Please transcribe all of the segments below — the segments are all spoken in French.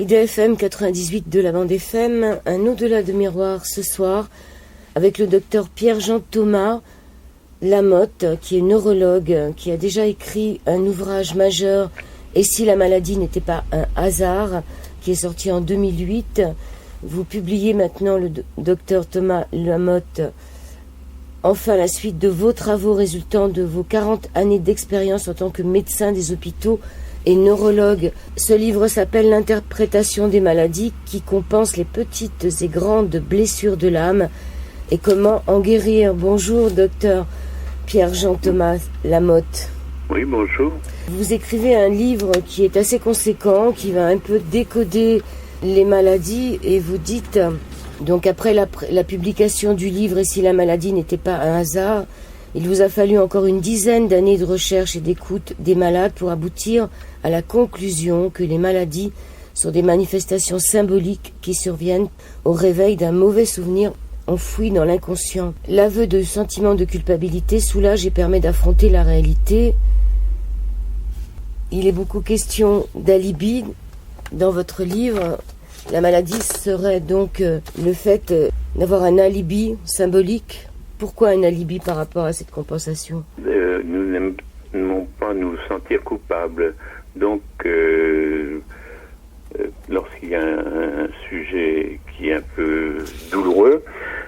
IDFM 98 de la bande FM, un au-delà de miroir ce soir avec le docteur Pierre-Jean Thomas Lamotte, qui est neurologue, qui a déjà écrit un ouvrage majeur « Et si la maladie n'était pas un hasard ?» qui est sorti en 2008. Vous publiez maintenant, le docteur Thomas Lamotte, enfin la suite de vos travaux résultant de vos 40 années d'expérience en tant que médecin des hôpitaux et neurologue. Ce livre s'appelle « L'interprétation des maladies qui compense les petites et grandes blessures de l'âme et comment en guérir ». Bonjour, docteur Pierre-Jean Thomas Lamotte. Oui, bonjour. Vous écrivez un livre qui est assez conséquent, qui va un peu décoder les maladies, et vous dites, donc après la publication du livre « Et si la maladie n'était pas un hasard », il vous a fallu encore une dizaine d'années de recherche et d'écoute des malades pour aboutir à la conclusion que les maladies sont des manifestations symboliques qui surviennent au réveil d'un mauvais souvenir enfoui dans l'inconscient. L'aveu de sentiments de culpabilité soulage et permet d'affronter la réalité. Il est beaucoup question d'alibi dans votre livre. La maladie serait donc le fait d'avoir un alibi symbolique. Pourquoi un alibi par rapport à cette compensation ? Nous n'aimons pas nous sentir coupables. Donc, lorsqu'il y a un sujet qui est un peu douloureux,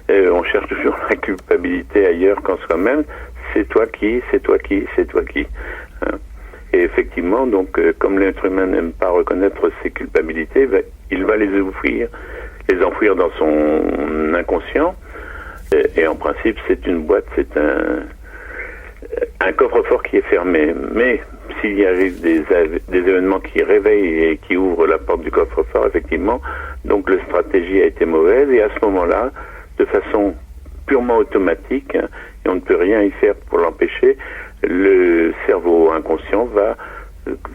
on cherche toujours la culpabilité ailleurs qu'en soi-même. C'est toi qui, c'est toi qui, c'est toi qui. Hein. Et effectivement, donc, comme l'être humain n'aime pas reconnaître ses culpabilités, il va les enfouir dans son inconscient. Et en principe, c'est une boîte, c'est un coffre-fort qui est fermé. Mais s'il y arrive des événements qui réveillent et qui ouvrent la porte du coffre-fort, effectivement, donc la stratégie a été mauvaise. Et à ce moment-là, de façon purement automatique, et on ne peut rien y faire pour l'empêcher, le cerveau inconscient va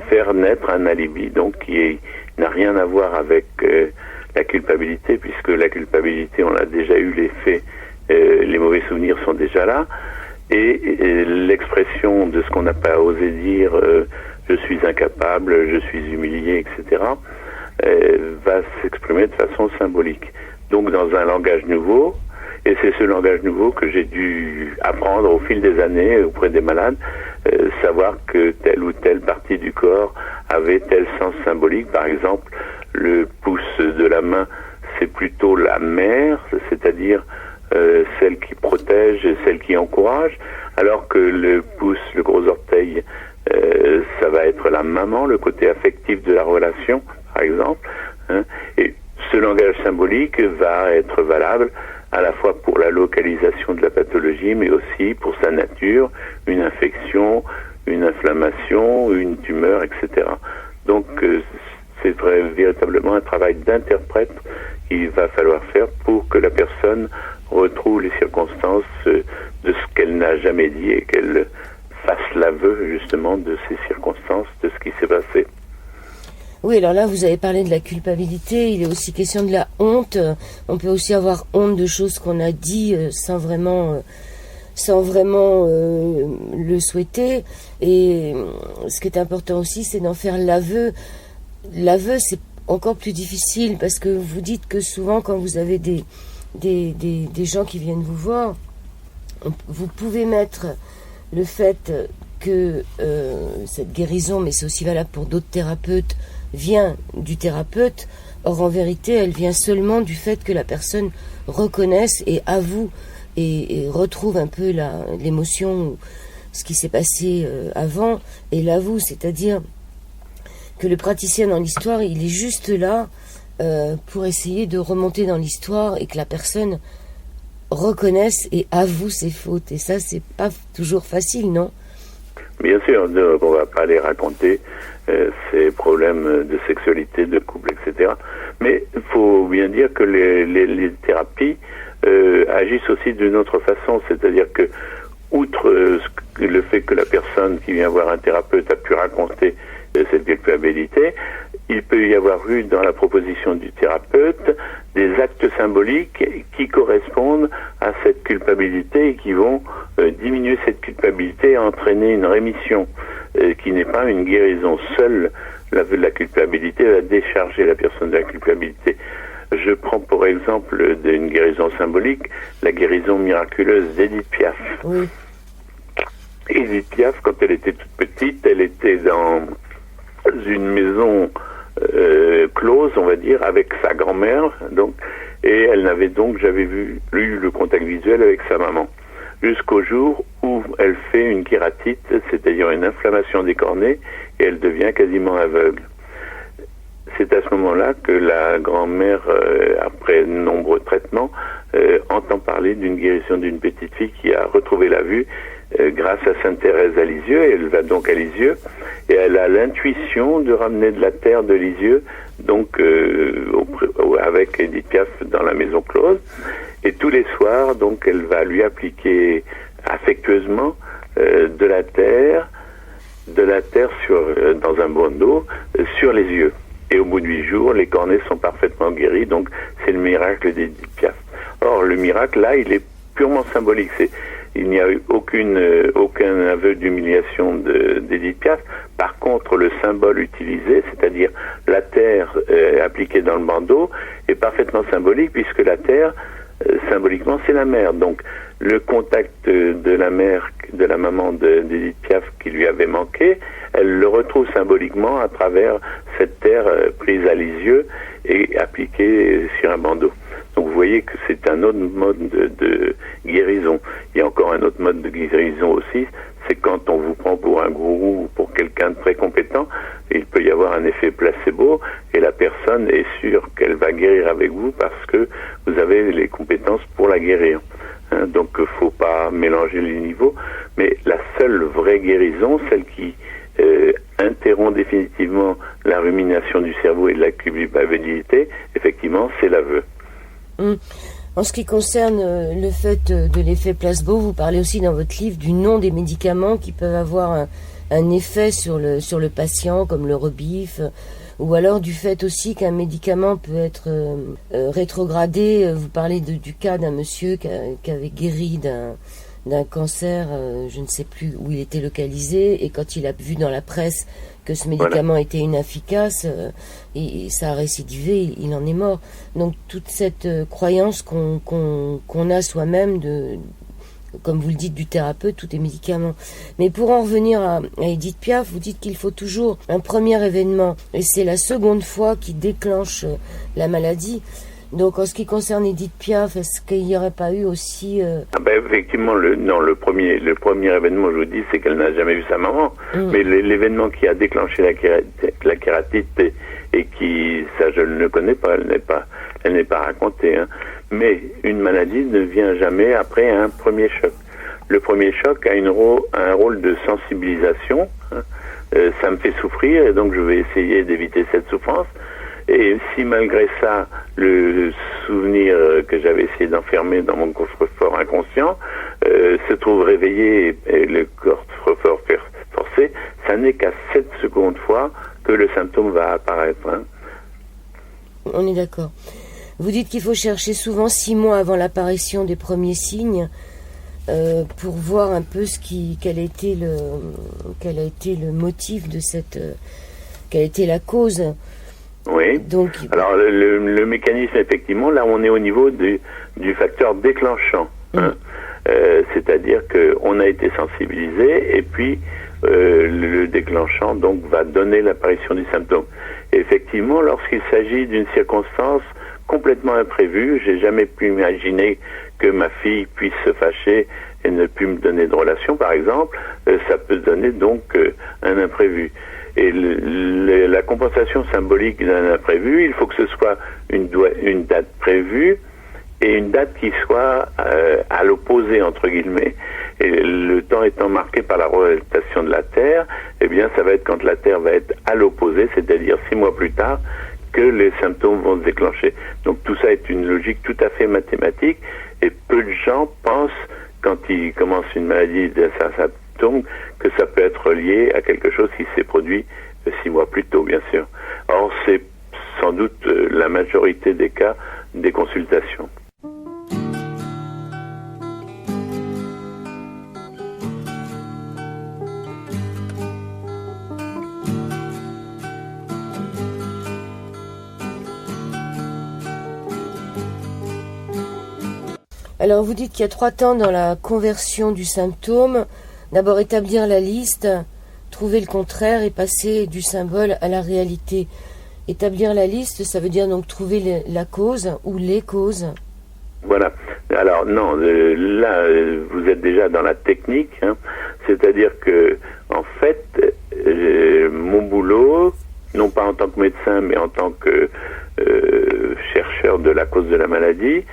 faire naître un alibi, donc qui n'a rien à voir avec la culpabilité, puisque la culpabilité, on l'a déjà eu, les faits, les mauvais souvenirs sont déjà là, et l'expression de ce qu'on n'a pas osé dire, je suis incapable, je suis humilié, etc., va s'exprimer de façon symbolique. Donc dans un langage nouveau, et c'est ce langage nouveau que j'ai dû apprendre au fil des années auprès des malades, savoir que telle ou telle partie du corps avait tel sens symbolique. Par exemple, le pouce de la main, c'est plutôt la mère, c'est-à-dire celle qui protège, celle qui encourage, alors que le pouce, le gros orteil, ça va être la maman, le côté affectif de la relation, par exemple. Hein. Et ce langage symbolique va être valable à la fois pour la localisation de la pathologie, mais aussi pour sa nature, une infection, une inflammation, une tumeur, etc. Donc c'est véritablement un travail d'interprète qu'il va falloir faire pour que la personne retrouve les circonstances de ce qu'elle n'a jamais dit et qu'elle fasse l'aveu justement de ces circonstances, de ce qui s'est passé. Oui, alors là, vous avez parlé de la culpabilité, il est aussi question de la honte. On peut aussi avoir honte de choses qu'on a dit sans vraiment le souhaiter. Et ce qui est important aussi, c'est d'en faire l'aveu. L'aveu, c'est encore plus difficile parce que vous dites que souvent, quand vous avez des gens qui viennent vous voir, vous pouvez mettre le fait que cette guérison, mais c'est aussi valable pour d'autres thérapeutes, vient du thérapeute. Or en vérité elle vient seulement du fait que la personne reconnaisse et avoue et retrouve un peu l'émotion, ce qui s'est passé avant, et l'avoue, c'est-à-dire que le praticien dans l'histoire, il est juste là pour essayer de remonter dans l'histoire et que la personne reconnaisse et avoue ses fautes, et ça c'est pas toujours facile, non? Bien sûr, on va pas les raconter ces problèmes de sexualité, de couple, etc. Mais il faut bien dire que les thérapies agissent aussi d'une autre façon, c'est-à-dire que, outre le fait que la personne qui vient voir un thérapeute a pu raconter cette culpabilité, il peut y avoir eu dans la proposition du thérapeute des actes symboliques qui correspondent à cette culpabilité et qui vont diminuer cette culpabilité et entraîner une rémission qui n'est pas une guérison seule l'aveu de la culpabilité va décharger la personne de la culpabilité. Je prends pour exemple d'une guérison symbolique la guérison miraculeuse d'Édith Piaf. Oui. Édith Piaf, quand elle était toute petite, elle était dans une maison close, on va dire, avec sa grand-mère, donc, et elle n'avait donc jamais eu le contact visuel avec sa maman. Jusqu'au jour où elle fait une kératite, c'est-à-dire une inflammation des cornets, et elle devient quasiment aveugle. C'est à ce moment-là que la grand-mère, après de nombreux traitements, entend parler d'une guérison d'une petite fille qui a retrouvé la vue grâce à Sainte Thérèse à Lisieux. Et elle va donc à Lisieux et elle a l'intuition de ramener de la terre de Lisieux, donc avec Édith Piaf dans la maison close. Et tous les soirs, donc, elle va lui appliquer affectueusement de la terre dans un bon d'eau sur les yeux. Et au bout de 8 jours, les cornets sont parfaitement guéris. Donc, c'est le miracle d'Édith Piaf. Or, le miracle, là, il est purement symbolique. Il n'y a eu aucun aveu d'humiliation d'Édith Piaf. Par contre, le symbole utilisé, c'est-à-dire la terre appliquée dans le bandeau, est parfaitement symbolique, puisque la terre, symboliquement, c'est la mère. Donc, le contact de la mère, de la maman d'Édith Piaf qui lui avait manqué, elle le retrouve symboliquement à travers cette terre prise à Lisieux et appliquée sur un bandeau. Donc vous voyez que c'est un autre mode de guérison. Il y a encore un autre mode de guérison aussi, c'est quand on vous prend pour un gourou ou pour quelqu'un de très compétent, il peut y avoir un effet placebo et la personne est sûre qu'elle va guérir avec vous parce que vous avez les compétences pour la guérir. Donc il ne faut pas mélanger les niveaux, mais la seule vraie guérison, celle qui interrompt définitivement la rumination du cerveau et de la culpabilité, effectivement, c'est l'aveu. En ce qui concerne le fait de l'effet placebo, vous parlez aussi dans votre livre du nom des médicaments qui peuvent avoir un effet sur le patient, comme le rebif, ou alors du fait aussi qu'un médicament peut être rétrogradé. Vous parlez du cas d'un monsieur qui avait guéri d'un cancer, je ne sais plus où il était localisé, et quand il a vu dans la presse que ce médicament était inefficace, et ça a récidivé, il en est mort. Donc toute cette croyance qu'on a soi-même comme vous le dites, du thérapeute, tous les médicaments. Mais pour en revenir à Édith Piaf, vous dites qu'il faut toujours un premier événement, et c'est la seconde fois qui déclenche la maladie. Donc en ce qui concerne Édith Piaf, est-ce qu'il n'y aurait pas eu aussi... Effectivement, le premier événement, je vous dis, c'est qu'elle n'a jamais vu sa maman. Mais l'événement qui a déclenché la kératite et qui, ça je ne le connais pas, elle n'est pas racontée. Hein. Mais une maladie ne vient jamais après un premier choc. Le premier choc a un rôle de sensibilisation. Hein. Ça me fait souffrir et donc je vais essayer d'éviter cette souffrance. Et si malgré ça, le souvenir que j'avais essayé d'enfermer dans mon coffre-fort inconscient se trouve réveillé et le coffre-fort forcé, ça n'est qu'à 7 secondes fois que le symptôme va apparaître. Hein. On est d'accord. Vous dites qu'il faut chercher souvent 6 mois avant l'apparition des premiers signes pour voir un peu quel a été le motif de quelle a été la cause. Oui. Donc, alors le mécanisme, effectivement, là on est au niveau du facteur déclenchant. Hein. C'est-à-dire qu'on a été sensibilisé et puis le déclenchant donc va donner l'apparition du symptôme. Et effectivement, lorsqu'il s'agit d'une circonstance complètement imprévue, j'ai jamais pu imaginer que ma fille puisse se fâcher et ne plus me donner de relation, par exemple, ça peut donner donc un imprévu. Et la compensation symbolique d'un imprévu, il faut que ce soit une date prévue et une date qui soit à l'opposé, entre guillemets. Et le temps étant marqué par la rotation de la Terre, eh bien ça va être quand la Terre va être à l'opposé, c'est-à-dire 6 mois plus tard, que les symptômes vont se déclencher. Donc tout ça est une logique tout à fait mathématique et peu de gens pensent, quand ils commencent une maladie d'un symptôme, que ça peut être lié à quelque chose qui s'est produit 6 mois plus tôt, bien sûr. Or, c'est sans doute la majorité des cas des consultations. Alors vous dites qu'il y a 3 temps dans la conversion du symptôme. D'abord établir la liste, trouver le contraire et passer du symbole à la réalité. Établir la liste, ça veut dire donc trouver la cause ou les causes. Voilà. Alors non, là vous êtes déjà dans la technique, hein. C'est-à-dire que en fait mon boulot, non pas en tant que médecin mais en tant que chercheur de la cause de la maladie,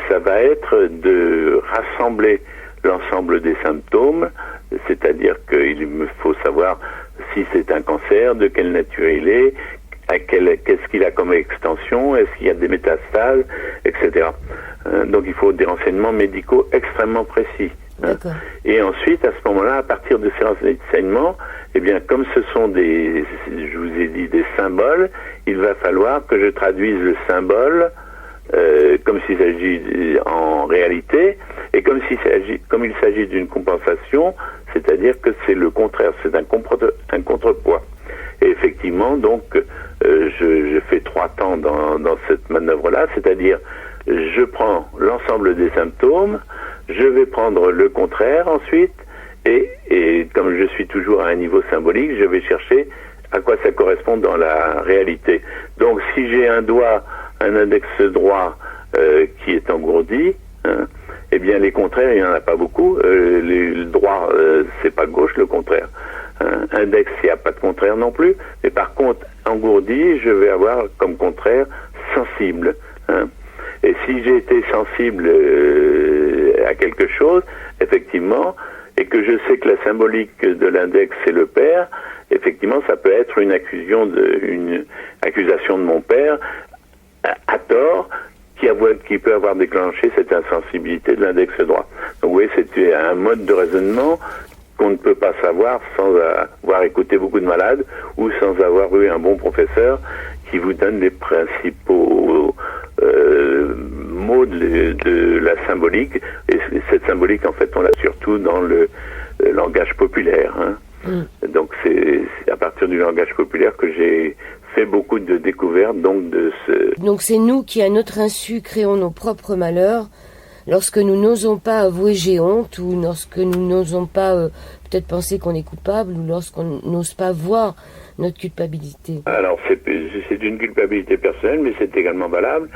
ça va être de rassembler l'ensemble des symptômes, c'est-à-dire qu'il me faut savoir si c'est un cancer, de quelle nature il est, qu'est-ce qu'il a comme extension, est-ce qu'il y a des métastases, etc. Donc il faut des renseignements médicaux extrêmement précis. D'accord. Et ensuite, à ce moment-là, à partir de ces renseignements, eh bien, comme ce sont je vous ai dit, des symboles, il va falloir que je traduise le symbole comme s'il s'agit en réalité, et comme il s'agit d'une compensation, c'est-à-dire que c'est le contraire, c'est un contrepoids. Et effectivement, donc, je fais 3 temps dans cette manœuvre-là, c'est-à-dire je prends l'ensemble des symptômes, je vais prendre le contraire ensuite, et comme je suis toujours à un niveau symbolique, je vais chercher à quoi ça correspond dans la réalité. Donc si j'ai un index droit qui est engourdi, hein, eh bien les contraires, il n'y en a pas beaucoup. Le droit, c'est pas gauche, le contraire. Index, il n'y a pas de contraire non plus. Mais par contre, engourdi, je vais avoir comme contraire sensible. Hein. Et si j'ai été sensible à quelque chose, effectivement, et que je sais que la symbolique de l'index c'est le père, effectivement, ça peut être une accusation de mon père à tort qui peut avoir déclenché cette insensibilité de l'index droit. Donc, vous voyez, c'est un mode de raisonnement qu'on ne peut pas savoir sans avoir écouté beaucoup de malades ou sans avoir eu un bon professeur qui vous donne les principaux mots de la symbolique. Et cette symbolique, en fait, on l'a surtout dans le langage populaire. Hein. Donc c'est à partir du langage populaire que j'ai fait beaucoup de découvertes. Donc c'est nous qui, à notre insu, créons nos propres malheurs lorsque nous n'osons pas avouer j'ai honte, ou lorsque nous n'osons pas peut-être penser qu'on est coupable, ou lorsqu'on n'ose pas voir notre culpabilité. Alors c'est une culpabilité personnelle, mais c'est également valable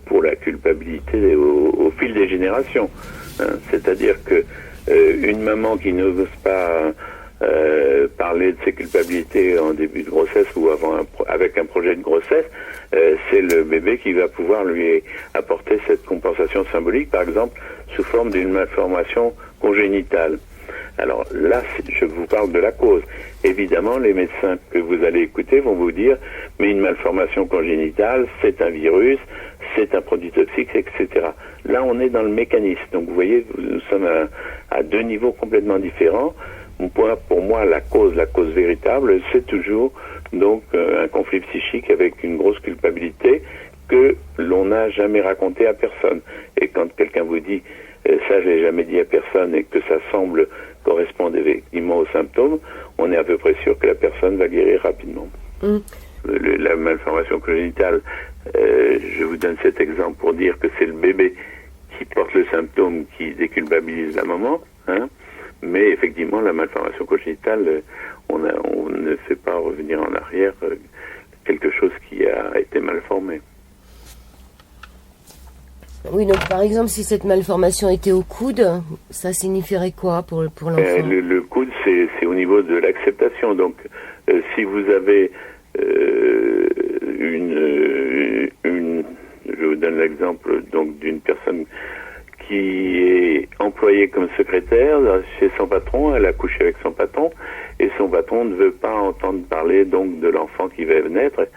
pour la culpabilité au fil des générations. Hein. C'est-à-dire que une maman qui n'ose pas parler de ses culpabilités en début de grossesse ou avec un projet de grossesse, c'est le bébé qui va pouvoir lui apporter cette compensation symbolique, par exemple, sous forme d'une malformation congénitale. Alors là, je vous parle de la cause. Évidemment, les médecins que vous allez écouter vont vous dire, mais une malformation congénitale, c'est un virus, c'est un produit toxique, etc. Là, on est dans le mécanisme. Donc, vous voyez, nous sommes à 2 niveaux complètement différents. Pour moi, la cause véritable, c'est toujours donc un conflit psychique avec une grosse culpabilité que l'on n'a jamais raconté à personne. Et quand quelqu'un vous dit ça, je l'ai jamais dit à personne, et que ça semble correspondre effectivement aux symptômes, on est à peu près sûr que la personne va guérir rapidement. La malformation congénitale, je vous donne cet exemple pour dire que c'est le bébé qui porte le symptôme qui déculpabilise la maman, hein. Mais effectivement, la malformation congénitale, on ne fait pas revenir en arrière quelque chose qui a été mal formé. Oui, donc par exemple, si cette malformation était au coude, ça signifierait quoi pour l'enfant ? Le coude, c'est au niveau de l'acceptation. Donc, si vous avez je vous donne l'exemple donc d'une personne qui est employée comme secrétaire chez son patron, elle a couché avec son patron, et son patron ne veut pas entendre parler donc de l'enfant qui va naître,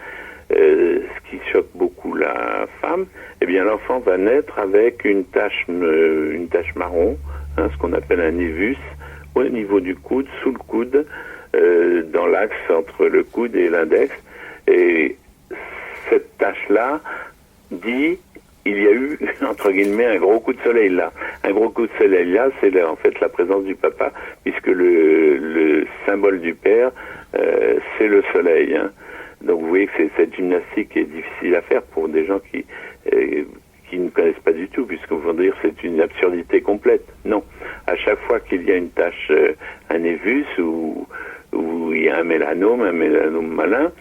ce qui choque beaucoup la femme. Eh bien, l'enfant va naître avec une tache marron, hein, ce qu'on appelle un névus, au niveau du coude, sous le coude, dans l'axe entre le coude et l'index. Et cette tache-là dit il y a eu, entre guillemets, un gros coup de soleil là. Un gros coup de soleil là, c'est en fait la présence du papa, puisque le symbole du père, c'est le soleil. Hein. Donc vous voyez que cette gymnastique est difficile à faire pour des gens qui qui ne connaissent pas du tout, puisqu'on va dire c'est une absurdité complète. Non. À chaque fois qu'il y a une tache, un névus ou il y a un mélanome malin,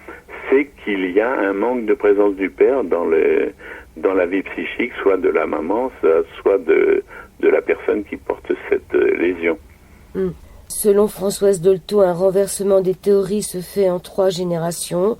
c'est qu'il y a un manque de présence du père dans la vie psychique, soit de la maman, soit de la personne qui porte cette lésion. Selon Françoise Dolto, un renversement des théories se fait en 3 générations.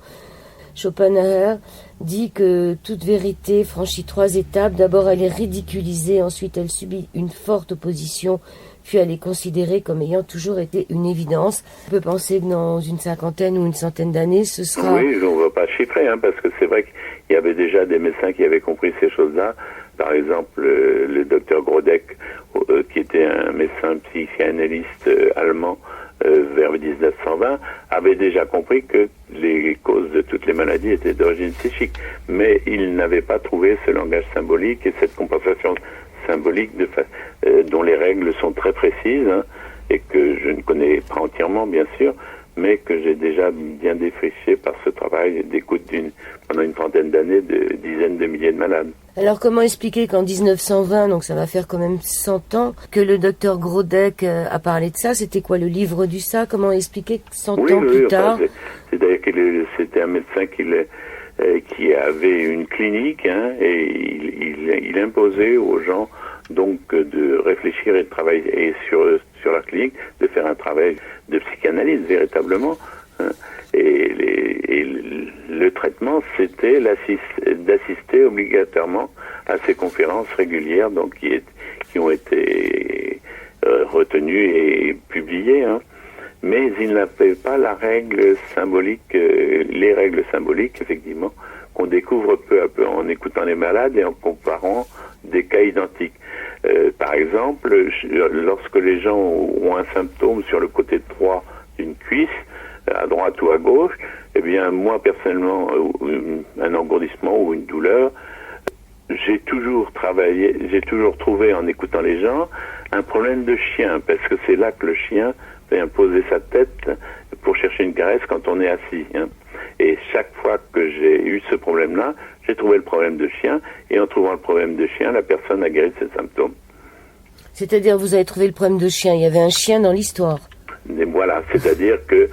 Schopenhauer dit que toute vérité franchit 3 étapes. D'abord, elle est ridiculisée, ensuite elle subit une forte opposition, puis elle est considérée comme ayant toujours été une évidence. On peut penser que dans une 50aine ou une 100aine d'années, ce sera... Oui, on ne va pas chiffrer, parce que c'est vrai qu'il y avait déjà des médecins qui avaient compris ces choses-là. Par exemple, le docteur Grodeck, qui était un médecin psychanalyste allemand vers 1920, avait déjà compris que les causes de toutes les maladies étaient d'origine psychique. Mais il n'avait pas trouvé ce langage symbolique et cette compensation symbolique dont les règles sont très précises, et que je ne connais pas entièrement, bien sûr, mais que j'ai déjà bien défriché par ce travail d'écoute pendant une trentaine d'années de dizaines de milliers de malades. Alors comment expliquer qu'en 1920, donc ça va faire quand même 100 ans, que le docteur Grodeck a parlé de ça? C'était quoi, le livre du ça? Comment expliquer que 100 ans plus tard? C'est-à-dire que c'était un médecin qui avait une clinique, et il imposait aux gens donc de réfléchir et de travailler sur la clinique, de faire un travail de psychanalyse véritablement. Et le traitement, c'était d'assister obligatoirement à ces conférences régulières, donc qui ont été retenues et publiées. Mais il n'avait pas la règle symbolique, les règles symboliques, effectivement, qu'on découvre peu à peu en écoutant les malades et en comparant des cas identiques. Par exemple, lorsque les gens ont un symptôme sur le côté droit d'une cuisse, à droite ou à gauche, eh bien, moi, personnellement, un engourdissement ou une douleur, j'ai toujours trouvé, en écoutant les gens, un problème de chien, parce que c'est là que le chien vient poser sa tête pour chercher une caresse quand on est assis. Et chaque fois que j'ai eu ce problème-là, j'ai trouvé le problème de chien, et en trouvant le problème de chien, la personne a guéri de ses symptômes. C'est-à-dire, vous avez trouvé le problème de chien, il y avait un chien dans l'histoire. Et voilà, c'est-à-dire que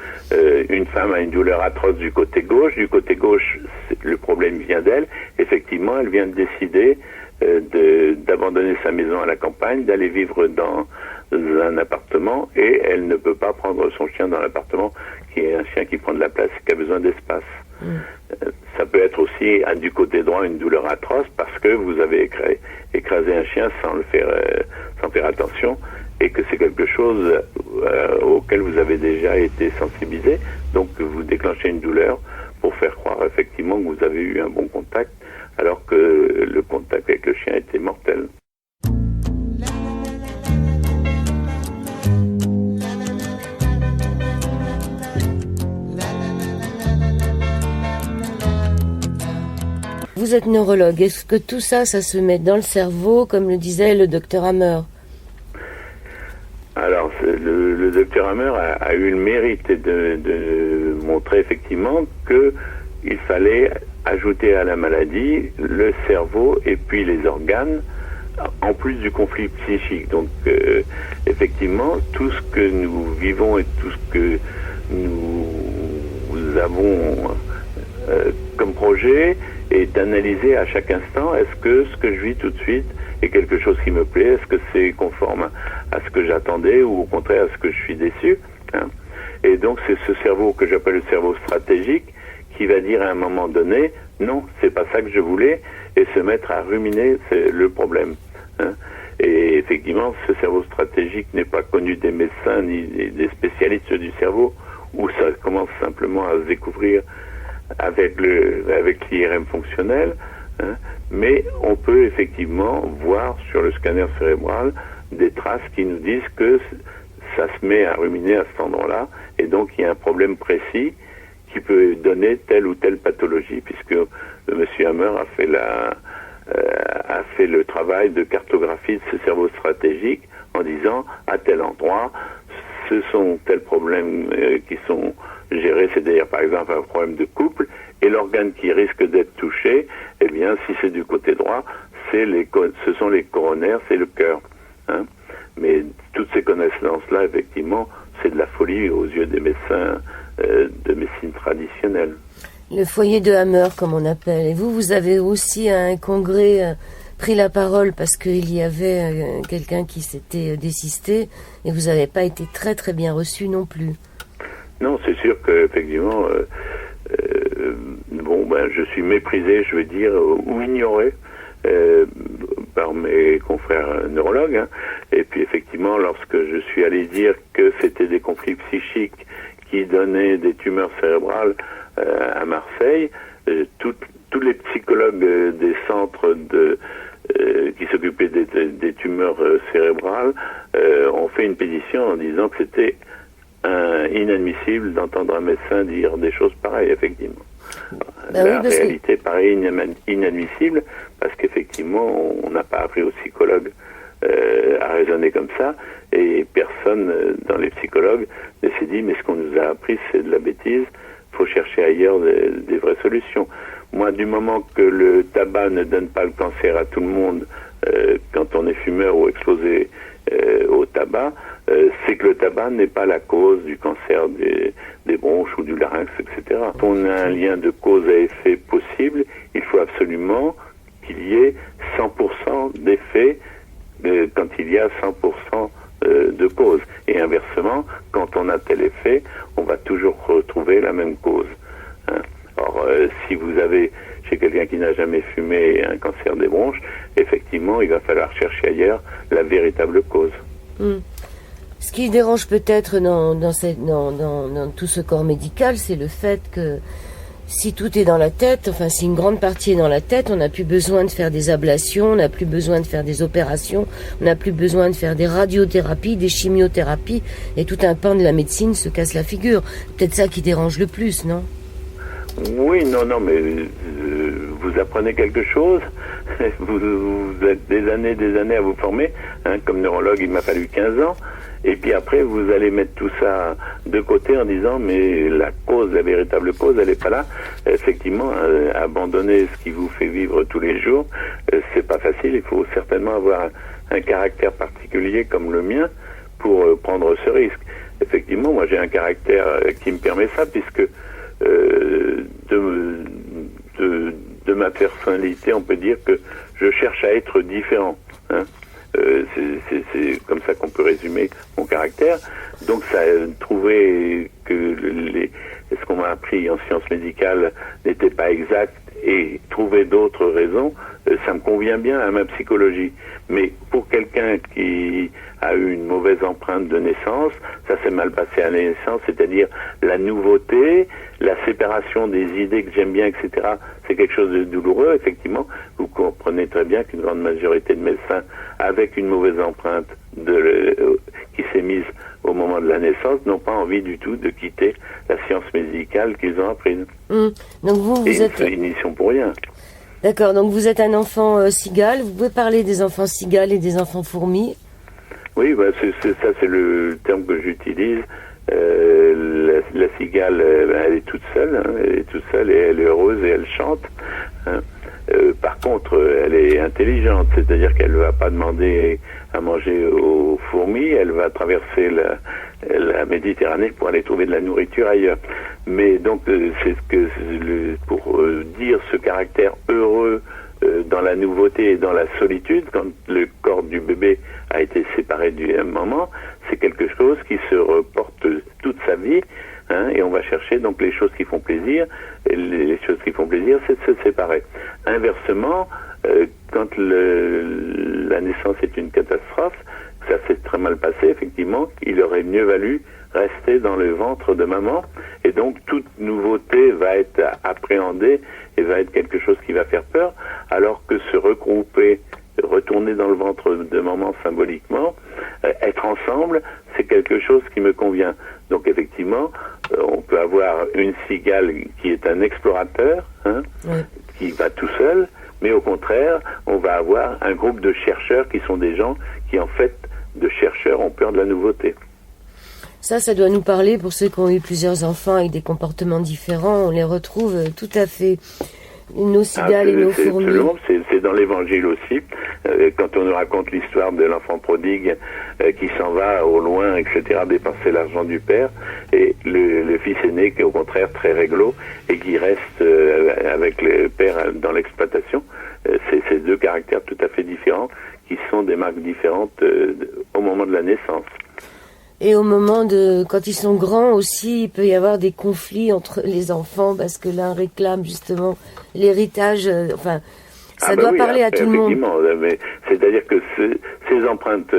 une femme a une douleur atroce du côté gauche. Du côté gauche, le problème vient d'elle. Effectivement, elle vient de décider d'abandonner sa maison à la campagne, d'aller vivre dans un appartement, et elle ne peut pas prendre son chien dans l'appartement, qui est un chien qui prend de la place, qui a besoin d'espace. Ça peut être aussi du côté droit une douleur atroce parce que vous avez écrasé un chien sans faire attention, et que c'est quelque chose auquel vous avez déjà été sensibilisé, donc vous déclenchez une douleur pour faire croire effectivement que vous avez eu un bon contact, alors que le contact avec le chien était mortel. Vous êtes neurologue, est-ce que tout ça, ça se met dans le cerveau, comme le disait le docteur Hammer? Alors, le docteur Hammer a eu le mérite de montrer effectivement qu'il fallait ajouter à la maladie le cerveau et puis les organes, en plus du conflit psychique. Donc, effectivement, tout ce que nous vivons et tout ce que nous avons comme projet est analysé à chaque instant. Est-ce que ce que je vis tout de suite est quelque chose qui me plaît? Est-ce que c'est conforme à ce que j'attendais, ou au contraire à ce que je suis déçu? Et donc c'est ce cerveau que j'appelle le cerveau stratégique qui va dire à un moment donné non, c'est pas ça que je voulais, et se mettre à ruminer le problème. Et effectivement, ce cerveau stratégique n'est pas connu des médecins ni des spécialistes du cerveau, où ça commence simplement à se découvrir avec l'IRM fonctionnel, mais on peut effectivement voir sur le scanner cérébral des traces qui nous disent que ça se met à ruminer à cet endroit-là, et donc il y a un problème précis qui peut donner telle ou telle pathologie, puisque M. Hammer a fait le travail de cartographie de ce cerveau stratégique en disant à tel endroit ce sont tels problèmes qui sont gérés, c'est-à-dire par exemple un problème de couple, et l'organe qui risque d'être touché, eh bien si c'est du côté droit, ce sont les coronaires, c'est le cœur. Hein. Mais toutes ces connaissances-là, effectivement, c'est de la folie aux yeux des médecins de médecine traditionnelle. Le foyer de Hammer, comme on appelle. Et vous avez aussi à un congrès pris la parole parce qu'il y avait quelqu'un qui s'était désisté et vous n'avez pas été très très bien reçu non plus. Non, c'est sûr qu'effectivement, je suis méprisé, je veux dire, ou ignoré par mes confrères neurologues. Hein. Et puis effectivement, lorsque je suis allé dire que c'était des conflits psychiques qui donnaient des tumeurs cérébrales à Marseille, tous les psychologues des centres qui s'occupaient des tumeurs cérébrales ont fait une pétition en disant que c'était inadmissible d'entendre un médecin dire des choses pareilles, effectivement. La réalité paraît inadmissible parce qu'effectivement, on n'a pas appris aux psychologues à raisonner comme ça, et personne dans les psychologues ne s'est dit mais ce qu'on nous a appris c'est de la bêtise, il faut chercher ailleurs des vraies solutions. Moi, du moment que le tabac ne donne pas le cancer à tout le monde quand on est fumeur ou exposé au tabac, c'est que le tabac n'est pas la cause du cancer des bronches ou du larynx, etc. Quand on a un lien de cause à effet possible, il faut absolument qu'il y ait 100% d'effet quand il y a 100% de cause. Et inversement, quand on a tel effet, on va toujours retrouver la même cause. Hein. Or, si vous avez chez quelqu'un qui n'a jamais fumé un cancer des bronches, effectivement, il va falloir chercher ailleurs la véritable cause. Ce qui dérange peut-être dans tout ce corps médical, c'est le fait que si tout est dans la tête, enfin si une grande partie est dans la tête, on n'a plus besoin de faire des ablations, on n'a plus besoin de faire des opérations, on n'a plus besoin de faire des radiothérapies, des chimiothérapies, et tout un pan de la médecine se casse la figure. Peut-être ça qui dérange le plus, non ? Oui, non, mais vous apprenez quelque chose, vous êtes des années à vous former, hein, comme neurologue il m'a fallu 15 ans, et puis après vous allez mettre tout ça de côté en disant mais la véritable cause elle n'est pas là. Effectivement, abandonner ce qui vous fait vivre tous les jours, c'est pas facile, il faut certainement avoir un caractère particulier comme le mien pour prendre ce risque. Effectivement, moi j'ai un caractère qui me permet ça, puisque de ma personnalité, on peut dire que je cherche à être différent. Hein. C'est comme ça qu'on peut résumer mon caractère. Donc, ça trouver que ce qu'on m'a appris en sciences médicales n'était pas exact et trouver d'autres raisons, ça me convient bien à ma psychologie. Mais pour quelqu'un qui a eu une mauvaise empreinte de naissance, ça s'est mal passé à la naissance, c'est-à-dire la nouveauté, la séparation des idées que j'aime bien, etc. C'est quelque chose de douloureux, effectivement. Vous comprenez très bien qu'une grande majorité de médecins, avec une mauvaise empreinte qui s'est mise au moment de la naissance, n'ont pas envie du tout de quitter la science médicale qu'ils ont apprise. Donc vous êtes... Ils n'y sont pour rien. D'accord, donc vous êtes un enfant cigale. Vous pouvez parler des enfants cigales et des enfants fourmis? Oui, c'est le terme que j'utilise. La cigale, elle est toute seule, hein, elle est toute seule et elle est heureuse et elle chante. Hein. Par contre, elle est intelligente, c'est-à-dire qu'elle ne va pas demander à manger aux fourmis, elle va traverser la Méditerranée pour aller trouver de la nourriture ailleurs. Mais donc, c'est ce que pour dire ce caractère heureux dans la nouveauté et dans la solitude, quand le corps du bébé a été séparé du moment, c'est quelque chose qui se reporte toute sa vie, hein, et on va chercher donc les choses qui font plaisir, et les choses qui font plaisir, c'est de se séparer. Inversement, quand la naissance est une catastrophe, ça s'est très mal passé, effectivement, il aurait mieux valu rester dans le ventre de maman, et donc toute nouveauté va être appréhendée et va être quelque chose qui va faire peur, alors que se regrouper, retourner dans le ventre de maman symboliquement, être ensemble, c'est quelque chose qui me convient. Donc effectivement, on peut avoir une cigale qui est un explorateur, hein, qui va tout seul, mais au contraire, on va avoir un groupe de chercheurs qui sont des gens qui, en fait, de chercheurs, ont peur de la nouveauté. Ça doit nous parler pour ceux qui ont eu plusieurs enfants avec des comportements différents. On les retrouve tout à fait. Nos cigales et nos fourmis. C'est dans l'Évangile aussi, quand on nous raconte l'histoire de l'enfant prodigue qui s'en va au loin, etc., dépenser l'argent du père, et le fils aîné qui est au contraire très réglo et qui reste avec le père dans l'exploitation. C'est ces deux caractères tout à fait différents qui sont des marques différentes au moment de la naissance. Et au moment de, quand ils sont grands aussi, il peut y avoir des conflits entre les enfants parce que l'un réclame justement l'héritage. Enfin, ça doit parler à tout le monde. Effectivement, mais c'est-à-dire que ces empreintes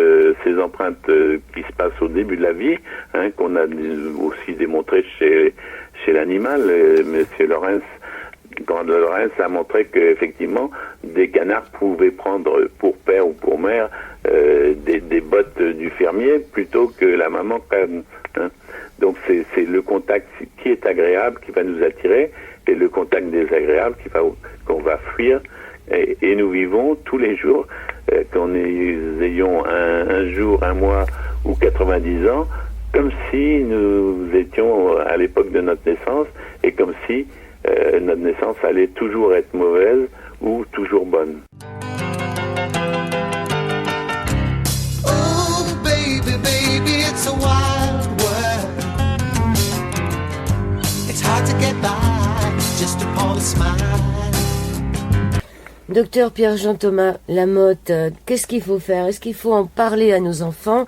qui se passent au début de la vie, hein, qu'on a aussi démontré chez l'animal, Monsieur Lorenz. Quand Lorenz a montré qu'effectivement, des canards pouvaient prendre pour père ou pour mère des bottes du fermier plutôt que la maman canne. Hein. Donc c'est le contact qui est agréable qui va nous attirer et le contact désagréable qu'on va fuir. Et nous vivons tous les jours, qu'on ayons un jour, un mois ou 90 ans, comme si nous étions à l'époque de notre naissance et comme si notre naissance allait toujours être mauvaise ou toujours bonne. Oh baby, baby, it's a wild world. It's hard to get by just upon a smile. Docteur Pierre-Jean Thomas Lamotte, qu'est-ce qu'il faut faire? Est-ce qu'il faut en parler à nos enfants?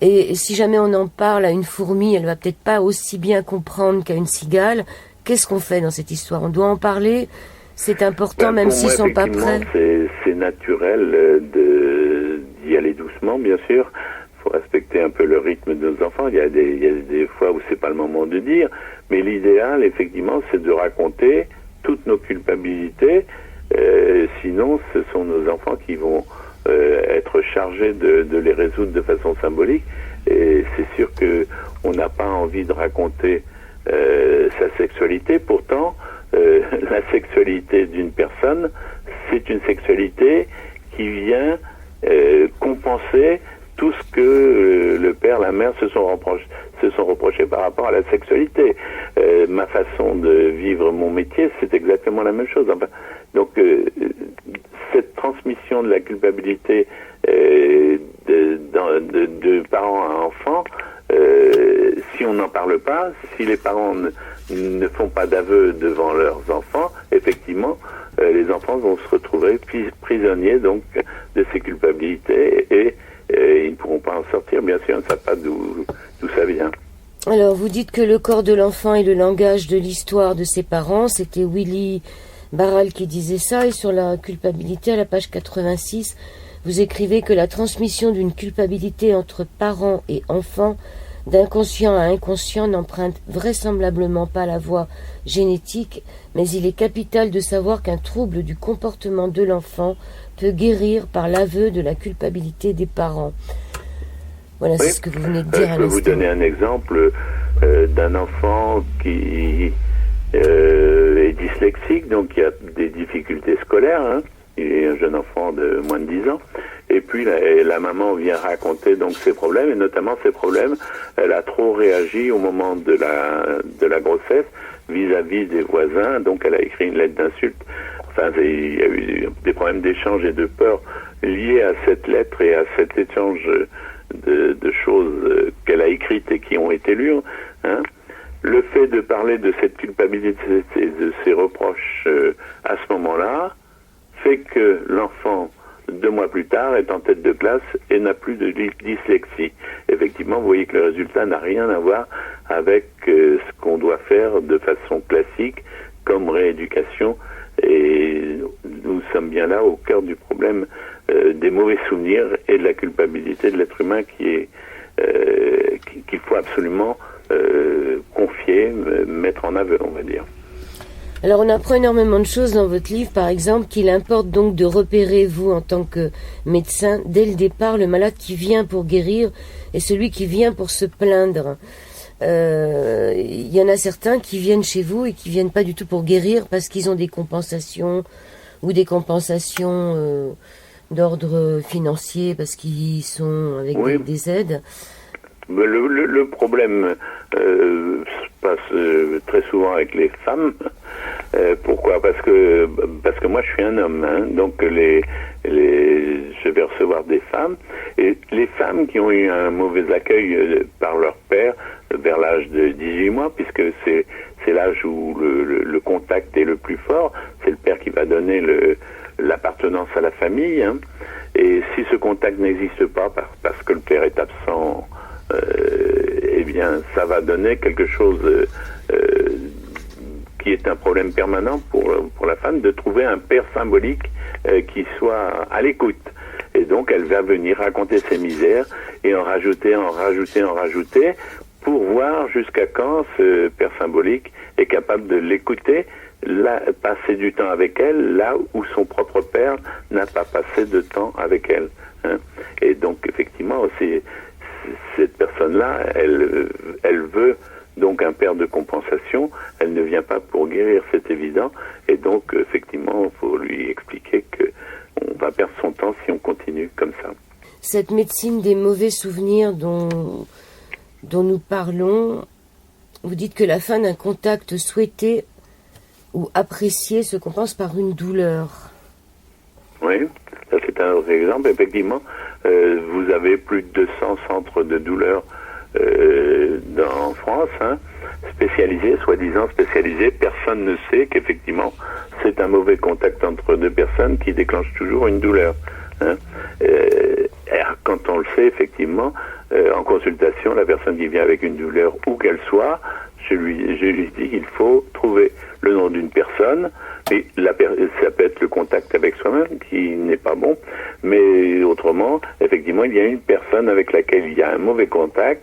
Et si jamais on en parle à une fourmi, elle va peut-être pas aussi bien comprendre qu'à une cigale. Qu'est-ce qu'on fait dans cette histoire? On doit en parler? C'est important, même s'ils sont pas prêts. C'est naturel d'y aller doucement, bien sûr. Il faut respecter un peu le rythme de nos enfants. Il y a des fois où c'est pas le moment de dire, mais l'idéal, effectivement, c'est de raconter toutes nos culpabilités. Sinon, ce sont nos enfants qui vont être chargés de les résoudre de façon symbolique. Et c'est sûr que on n'a pas envie de raconter sa sexualité. Pourtant, la sexualité d'une personne, c'est une sexualité qui vient compenser tout ce que le père, la mère se sont reprochés par rapport à la sexualité. Ma façon de vivre mon métier, c'est exactement la même chose. Enfin, donc, cette transmission de la culpabilité de parents à enfants, si on n'en parle pas, si les parents ne font pas d'aveu devant leurs enfants, effectivement, les enfants vont se retrouver prisonniers donc de ces culpabilités et ils ne pourront pas en sortir. Bien sûr, ils ne savent pas d'où ça vient. Alors, vous dites que le corps de l'enfant est le langage de l'histoire de ses parents. C'était Willy Barral qui disait ça. Et sur la culpabilité, à la page 86, vous écrivez que la transmission d'une culpabilité entre parents et enfants, d'inconscient à inconscient, n'emprunte vraisemblablement pas la voie génétique, mais il est capital de savoir qu'un trouble du comportement de l'enfant peut guérir par l'aveu de la culpabilité des parents. Voilà, c'est ce que vous venez de dire à l'instant. Je peux vous donner un exemple d'un enfant qui est dyslexique, donc qui a des difficultés scolaires. Hein. Il est un jeune enfant de moins de 10 ans. Et puis la maman vient raconter donc ses problèmes, et notamment ses problèmes. Elle a trop réagi au moment de la grossesse vis-à-vis des voisins, donc elle a écrit une lettre d'insulte. Enfin, il y a eu des problèmes d'échange et de peur liés à cette lettre et à cet échange de choses qu'elle a écrites et qui ont été lues. Hein. Le fait de parler de cette culpabilité et de ces reproches à ce moment-là fait que l'enfant, 2 mois plus tard, est en tête de classe et n'a plus de dyslexie. Effectivement, vous voyez que le résultat n'a rien à voir avec ce qu'on doit faire de façon classique comme rééducation. Et nous sommes bien là au cœur du problème des mauvais souvenirs et de la culpabilité de l'être humain qu'il faut absolument confier, mettre en aveu, on va dire. Alors on apprend énormément de choses dans votre livre, par exemple qu'il importe donc de repérer, vous en tant que médecin, dès le départ, le malade qui vient pour guérir et celui qui vient pour se plaindre. Il y en a certains qui viennent chez vous et qui viennent pas du tout pour guérir parce qu'ils ont des compensations ou des compensations d'ordre financier parce qu'ils sont avec des aides. Le problème se passe très souvent avec les femmes Pourquoi ? Parce que moi je suis un homme, hein, donc je vais recevoir des femmes, et les femmes qui ont eu un mauvais accueil par leur père vers l'âge de 18 mois, puisque c'est l'âge où le contact est le plus fort, c'est le père qui va donner l'appartenance à la famille, hein, et si ce contact n'existe pas parce que le père est absent, eh bien ça va donner quelque chose qui est un problème permanent pour la femme, de trouver un père symbolique qui soit à l'écoute. Et donc elle va venir raconter ses misères et en rajouter, pour voir jusqu'à quand ce père symbolique est capable de l'écouter, passer du temps avec elle, là où son propre père n'a pas passé de temps avec elle. Hein. Et donc effectivement, cette personne-là, elle veut donc un père de compensation, elle ne vient pas pour guérir, c'est évident, et donc effectivement, il faut lui expliquer qu'on va perdre son temps si on continue comme ça. Cette médecine des mauvais souvenirs dont nous parlons, vous dites que la fin d'un contact souhaité ou apprécié se compense par une douleur. Oui, ça c'est un autre exemple. Effectivement, vous avez plus de 200 centres de douleur en France, hein, spécialisés, soi-disant spécialisés. Personne ne sait qu'effectivement c'est un mauvais contact entre deux personnes qui déclenche toujours une douleur. Hein. Quand on le sait, effectivement, en consultation, la personne qui vient avec une douleur, où qu'elle soit, je lui dis qu'il faut trouver le nom d'une personne, et ça peut être le contact avec soi-même qui n'est pas bon, mais autrement, effectivement, il y a une personne avec laquelle il y a un mauvais contact,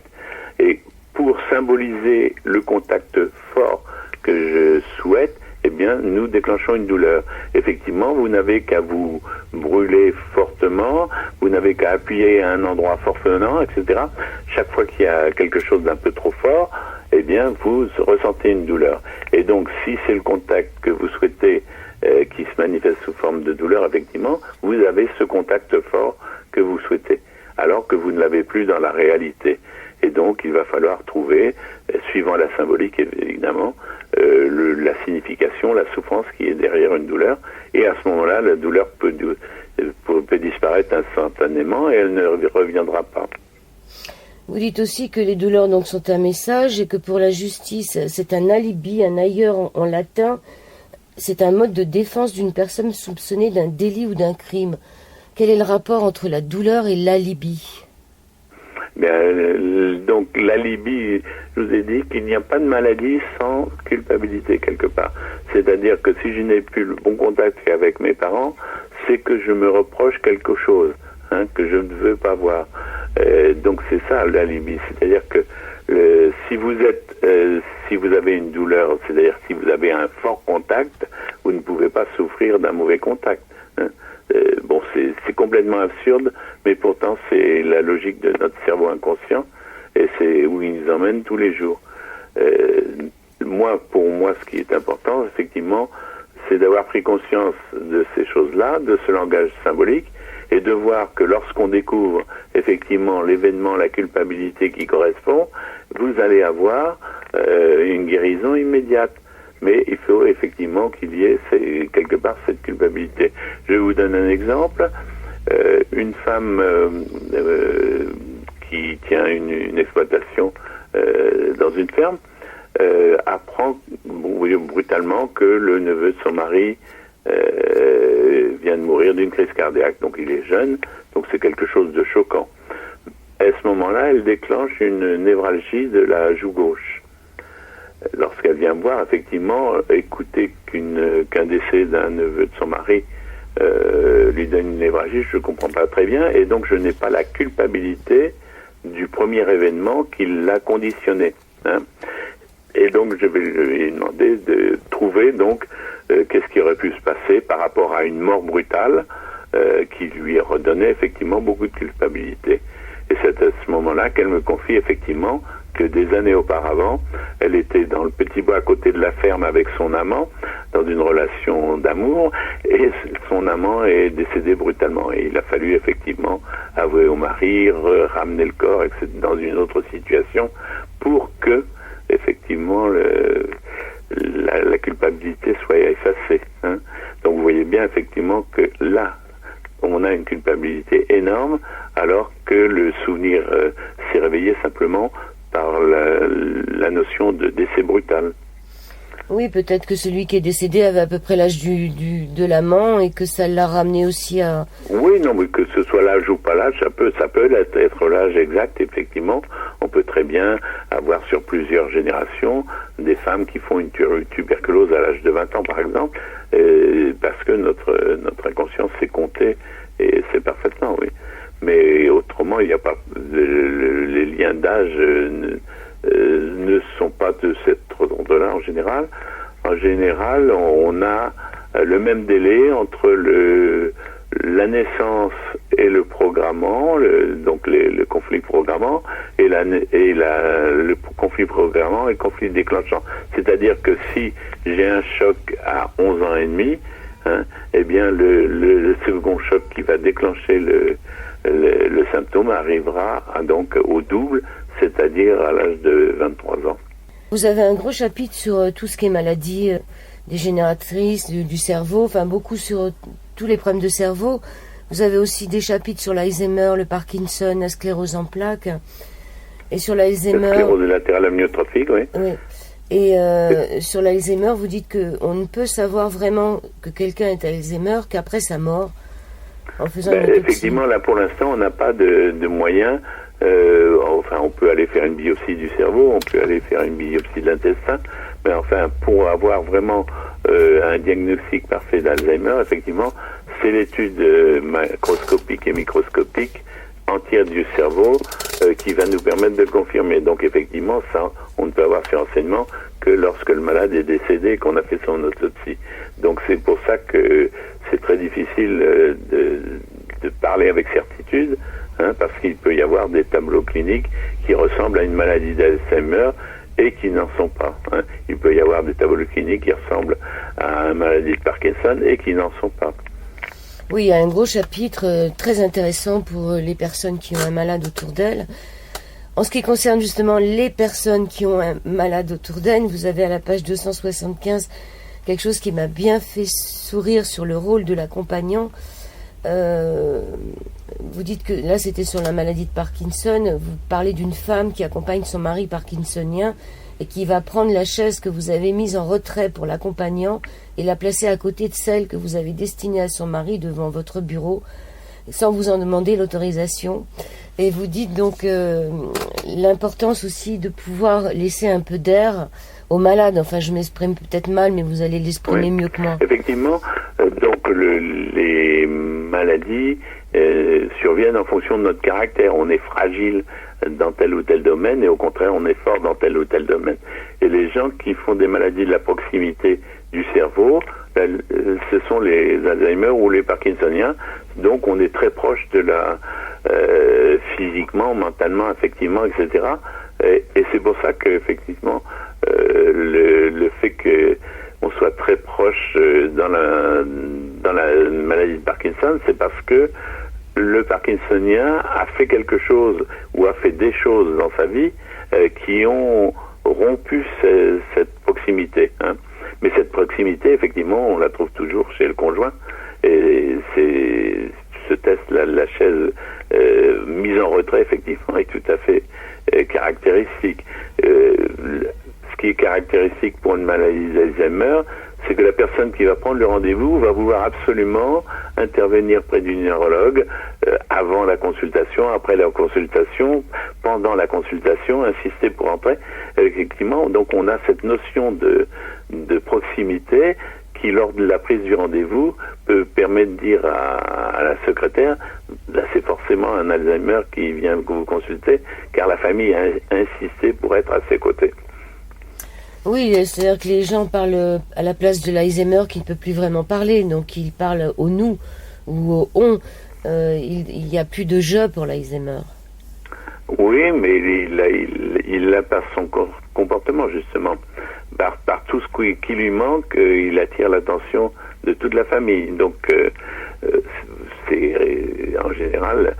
et pour symboliser le contact fort que je souhaite, eh bien, nous déclenchons une douleur. Effectivement, vous n'avez qu'à vous brûler fortement, vous n'avez qu'à appuyer à un endroit fortement, etc. Chaque fois qu'il y a quelque chose d'un peu trop fort, eh bien, vous ressentez une douleur. Et donc, si c'est le contact que vous souhaitez qui se manifeste sous forme de douleur, effectivement, vous avez ce contact fort que vous souhaitez, alors que vous ne l'avez plus dans la réalité. Et donc, il va falloir trouver, suivant la symbolique évidemment, la signification, la souffrance qui est derrière une douleur. Et à ce moment-là, la douleur peut disparaître instantanément et elle ne reviendra pas. Vous dites aussi que les douleurs donc sont un message et que pour la justice, c'est un alibi, un ailleurs en latin. C'est un mode de défense d'une personne soupçonnée d'un délit ou d'un crime. Quel est le rapport entre la douleur et l'alibi ? Donc l'alibi, je vous ai dit qu'il n'y a pas de maladie sans culpabilité quelque part. C'est-à-dire que si je n'ai plus le bon contact qu'avec mes parents, c'est que je me reproche quelque chose, hein, que je ne veux pas voir. Donc c'est ça l'alibi, c'est-à-dire que si vous avez une douleur, c'est-à-dire si vous avez un fort contact, vous ne pouvez pas souffrir d'un mauvais contact. Hein. Bon, c'est complètement absurde, mais pourtant c'est la logique de notre cerveau inconscient et c'est où il nous emmène tous les jours. Pour moi, ce qui est important, effectivement, c'est d'avoir pris conscience de ces choses-là, de ce langage symbolique, et de voir que lorsqu'on découvre effectivement l'événement, la culpabilité qui correspond, vous allez avoir une guérison immédiate. Mais il faut effectivement qu'il y ait quelque part cette culpabilité. Je vous donne un exemple. Une femme qui tient une exploitation dans une ferme apprend brutalement que le neveu de son mari vient de mourir d'une crise cardiaque. Donc il est jeune, donc c'est quelque chose de choquant. À ce moment-là, elle déclenche une névralgie de la joue gauche. Lorsqu'elle vient me voir, effectivement, écouter qu'un décès d'un neveu de son mari lui donne une névralgie, je ne comprends pas très bien, et donc je n'ai pas la culpabilité du premier événement qui l'a conditionné. Hein. Et donc je vais lui demander de trouver donc qu'est-ce qui aurait pu se passer par rapport à une mort brutale qui lui redonnait effectivement beaucoup de culpabilité. Et c'est à ce moment-là qu'elle me confie effectivement que des années auparavant, elle était dans le petit bois à côté de la ferme avec son amant, dans une relation d'amour, et son amant est décédé brutalement. Et il a fallu effectivement avouer au mari, ramener le corps, etc., dans une autre situation, pour que, effectivement, la culpabilité soit effacée. Hein. Donc vous voyez bien effectivement que là, on a une culpabilité énorme, alors que le souvenir s'est réveillé simplement par la notion de décès brutal. Oui, peut-être que celui qui est décédé avait à peu près l'âge de l'amant et que ça l'a ramené aussi à... Oui, non, mais que ce soit l'âge ou pas l'âge, ça peut être l'âge exact, effectivement. On peut très bien avoir sur plusieurs générations des femmes qui font une tuberculose à l'âge de 20 ans, par exemple, parce que notre inconscience s'est comptée et c'est parfaitement, oui. Mais autrement, il n'y a pas... les liens d'âge... ne sont pas de cet ordre-là en général. En général, on a le même délai entre la naissance et le programmant, donc le conflit programmant, et le conflit programmant et le conflit déclenchant. C'est-à-dire que si j'ai un choc à 11 ans et demi, hein, eh bien le second choc qui va déclencher le symptôme arrivera donc au double, c'est-à-dire à l'âge de 23 ans. Vous avez un gros chapitre sur tout ce qui est maladie dégénératrice du cerveau, enfin beaucoup sur tous les problèmes de cerveau. Vous avez aussi des chapitres sur l'Alzheimer, le Parkinson, la sclérose en plaques. Et sur l'Alzheimer... La sclérose latérale amyotrophique, oui. Oui. Et sur l'Alzheimer, vous dites qu'on ne peut savoir vraiment que quelqu'un est Alzheimer qu'après sa mort, en faisant une autopsie. Effectivement, là pour l'instant, on n'a pas de moyens. Enfin, on peut aller faire une biopsie du cerveau, on peut aller faire une biopsie de l'intestin, mais enfin, pour avoir vraiment un diagnostic parfait d'Alzheimer, effectivement, c'est l'étude macroscopique et microscopique entière du cerveau qui va nous permettre de le confirmer. Donc, effectivement, ça, on ne peut avoir ces renseignements que lorsque le malade est décédé et qu'on a fait son autopsie. Donc, c'est pour ça que c'est très difficile de parler avec certitude. Hein, parce qu'il peut y avoir des tableaux cliniques qui ressemblent à une maladie d'Alzheimer et qui n'en sont pas. Hein. Il peut y avoir des tableaux cliniques qui ressemblent à une maladie de Parkinson et qui n'en sont pas. Oui, il y a un gros chapitre très intéressant pour les personnes qui ont un malade autour d'elles. En ce qui concerne justement les personnes qui ont un malade autour d'elles, vous avez à la page 275 quelque chose qui m'a bien fait sourire sur le rôle de l'accompagnant. Vous dites que là c'était sur la maladie de Parkinson, vous parlez d'une femme qui accompagne son mari parkinsonien et qui va prendre la chaise que vous avez mise en retrait pour l'accompagnant et la placer à côté de celle que vous avez destinée à son mari devant votre bureau sans vous en demander l'autorisation. Et vous dites donc l'importance aussi de pouvoir laisser un peu d'air aux malades. Enfin, je m'exprime peut-être mal, mais vous allez l'exprimer mieux que moi. Effectivement, donc les maladies surviennent en fonction de notre caractère. On est fragile dans tel ou tel domaine et au contraire, on est fort dans tel ou tel domaine. Et les gens qui font des maladies de la proximité du cerveau, ce sont les Alzheimer ou les Parkinsoniens. Donc, on est très proche de la physiquement, mentalement, affectivement, etc. Et c'est pour ça qu'effectivement, le fait que on soit très proche dans la maladie de Parkinson, c'est parce que le Parkinsonien a fait quelque chose ou a fait des choses dans sa vie qui ont rompu cette proximité. Hein. Mais cette proximité, effectivement, on la trouve toujours chez le conjoint. Et ce test, la chaise mise en retrait, effectivement, est tout à fait caractéristique. Ce qui est caractéristique pour une maladie d'Alzheimer, c'est que la personne qui va prendre le rendez-vous va vouloir absolument intervenir près du neurologue avant la consultation, après la consultation, pendant la consultation, insister pour entrer. Effectivement, donc on a cette notion de proximité qui, lors de la prise du rendez-vous, peut permettre de dire à la secrétaire, là c'est forcément un Alzheimer qui vient vous consulter, car la famille a insisté pour être à ses côtés. Oui, c'est-à-dire que les gens parlent à la place de l'Alzheimer qui ne peut plus vraiment parler, donc ils parlent au nous ou au on. Il n'y a plus de je pour l'Alzheimer. Oui, mais il l'a par son comportement, justement. Par tout ce qui lui manque, il attire l'attention de toute la famille. Donc, c'est en général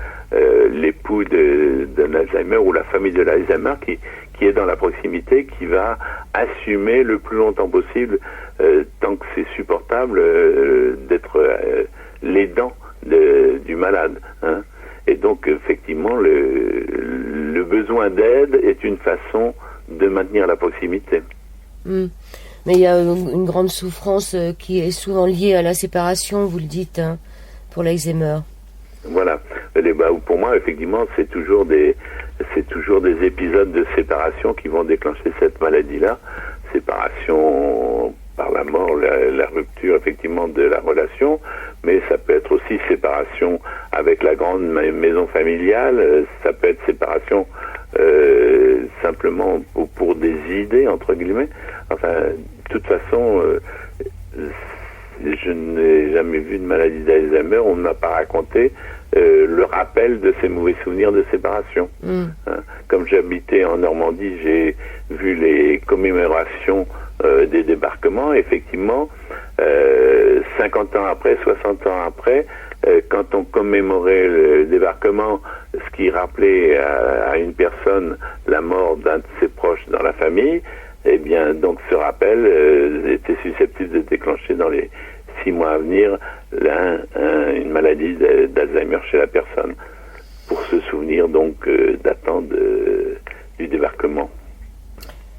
l'époux d'un Alzheimer ou la famille de l'Alzheimer qui qui est dans la proximité, qui va assumer le plus longtemps possible, tant que c'est supportable, d'être l'aidant du malade. Hein. Et donc, effectivement, le besoin d'aide est une façon de maintenir la proximité. Mais il y a une grande souffrance qui est souvent liée à la séparation, vous le dites, hein, pour l'Alzheimer. Voilà. Pour moi, effectivement, c'est toujours des épisodes de séparation qui vont déclencher cette maladie-là. Séparation par la mort, la rupture, effectivement, de la relation, mais ça peut être aussi séparation avec la grande maison familiale, ça peut être séparation simplement pour des idées, entre guillemets. Enfin, de toute façon, je n'ai jamais vu de maladie d'Alzheimer, on ne m'a pas raconté le rappel de ces mauvais souvenirs de séparation. Comme j'habitais en Normandie, j'ai vu les commémorations des débarquements. Effectivement, 50 ans après, 60 ans après, quand on commémorait le débarquement, ce qui rappelait à une personne la mort d'un de ses proches dans la famille, eh bien, donc ce rappel était susceptible de déclencher dans les 6 mois à venir une maladie d'Alzheimer chez la personne, pour se souvenir donc datant du débarquement.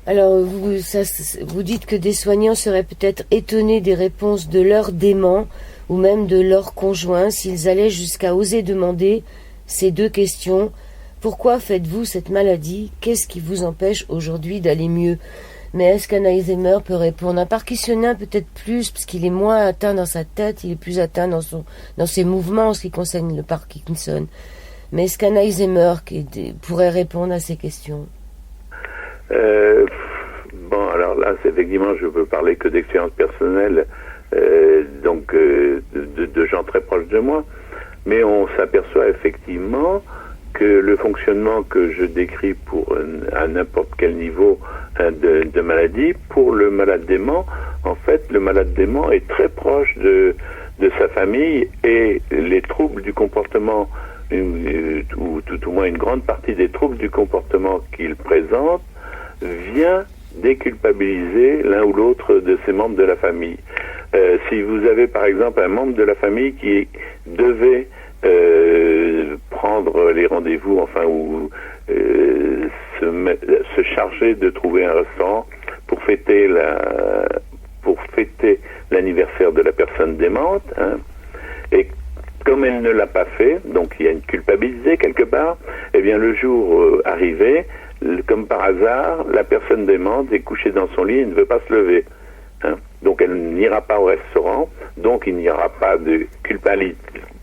Alors, vous dites que des soignants seraient peut-être étonnés des réponses de leurs déments ou même de leurs conjoints s'ils allaient jusqu'à oser demander ces 2 questions. Pourquoi faites-vous cette maladie? Qu'est-ce qui vous empêche aujourd'hui d'aller mieux? Mais est-ce qu'un Alzheimer peut répondre? Un parkinsonien peut-être plus, parce qu'il est moins atteint dans sa tête, il est plus atteint dans ses mouvements en ce qui concerne le Parkinson. Mais est-ce qu'un Alzheimer pourrait répondre à ces questions? Bon, alors là, effectivement, je peux parler que d'expérience personnelle, donc de gens très proches de moi, mais on s'aperçoit effectivement que le fonctionnement que je décris à n'importe quel niveau de maladie, pour le malade dément, en fait, le malade dément est très proche de sa famille, et les troubles du comportement, ou tout au moins une grande partie des troubles du comportement qu'il présente, vient déculpabiliser l'un ou l'autre de ses membres de la famille. Si vous avez par exemple un membre de la famille qui devait prendre les rendez-vous, enfin, ou se charger de trouver un restaurant pour fêter l'anniversaire de la personne démente, hein, et comme elle ne l'a pas fait, donc il y a une culpabilité quelque part, eh bien le jour arrivé, comme par hasard, la personne démente est couchée dans son lit et ne veut pas se lever. Hein. Donc elle n'ira pas au restaurant, donc il n'y aura pas de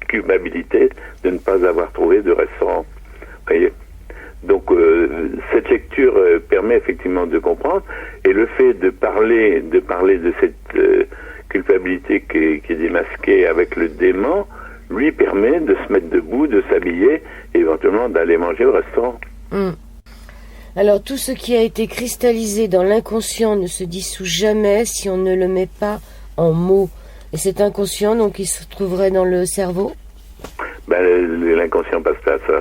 culpabilité de ne pas avoir trouvé de restaurant. Voyez. Donc cette lecture permet effectivement de comprendre, et le fait de parler de cette culpabilité qui est démasquée avec le dément lui permet de se mettre debout, de s'habiller et éventuellement d'aller manger au restaurant. Alors tout ce qui a été cristallisé dans l'inconscient ne se dissout jamais si on ne le met pas en mots. Et cet inconscient, donc, il se trouverait dans le cerveau? L'inconscient passe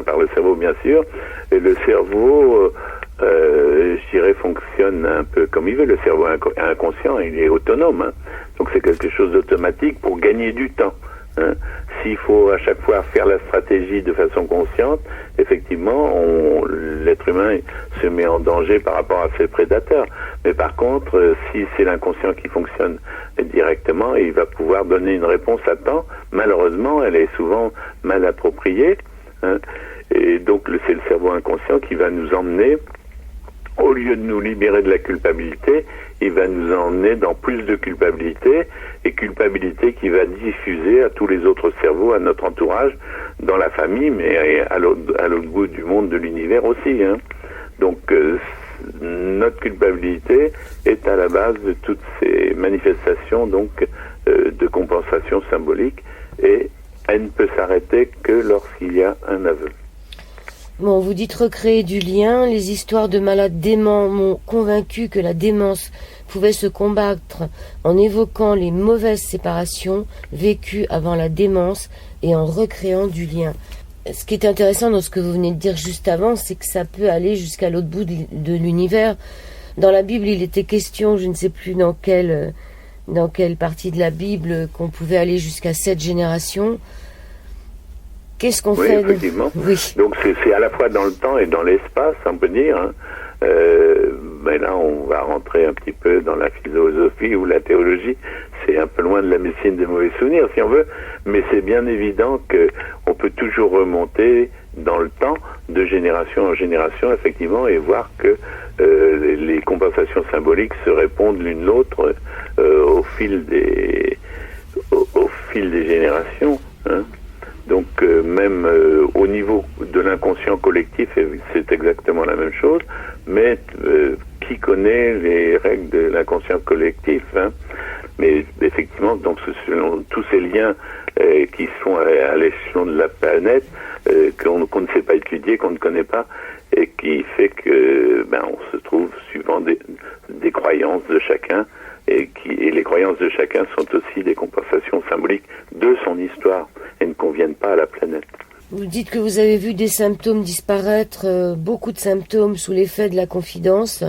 par le cerveau, bien sûr. Et le cerveau, je dirais, fonctionne un peu comme il veut. Le cerveau inconscient, il est autonome. Hein. Donc c'est quelque chose d'automatique pour gagner du temps. Hein. S'il faut à chaque fois faire la stratégie de façon consciente, effectivement, l'être humain se met en danger par rapport à ses prédateurs. Mais par contre, si c'est l'inconscient qui fonctionne directement, il va pouvoir donner une réponse à temps. Malheureusement, elle est souvent mal appropriée. Hein. Et donc, c'est le cerveau inconscient qui va nous emmener, au lieu de nous libérer de la culpabilité, il va nous emmener dans plus de culpabilité, et culpabilité qui va diffuser à tous les autres cerveaux, à notre entourage, dans la famille, mais à l'autre bout du monde, de l'univers aussi. Hein. Donc, notre culpabilité est à la base de toutes ces manifestations donc de compensation symbolique, et elle ne peut s'arrêter que lorsqu'il y a un aveu. Bon, vous dites recréer du lien. Les histoires de malades déments m'ont convaincu que la démence pouvait se combattre en évoquant les mauvaises séparations vécues avant la démence et en recréant du lien. ce qui est intéressant dans ce que vous venez de dire juste avant, c'est que ça peut aller jusqu'à l'autre bout de l'univers. Dans la Bible, il était question, je ne sais plus dans quelle partie de la Bible, qu'on pouvait aller jusqu'à 7 générations. Qu'est-ce qu'on fait effectivement. Oui. Donc c'est à la fois dans le temps et dans l'espace, on peut dire. Hein. Mais là, on va rentrer un petit peu dans la philosophie ou la théologie. C'est un peu loin de la médecine des mauvais souvenirs, si on veut. Mais c'est bien évident que on peut toujours remonter dans le temps, de génération en génération, effectivement, et voir que les compensations symboliques se répondent l'une l'autre au fil des générations. Hein. Donc même au niveau de l'inconscient collectif, c'est exactement la même chose, mais qui connaît les règles de l'inconscient collectif, hein. Mais effectivement, donc selon tous ces liens qui se font à l'échelon de la planète, qu'on ne sait pas étudier, qu'on ne connaît pas, et qui fait que on se trouve suivant des croyances de chacun, et les croyances de chacun sont aussi des compensations symboliques de son histoire et ne conviennent pas à la planète. Vous dites que vous avez vu des symptômes disparaître, beaucoup de symptômes sous l'effet de la confidence,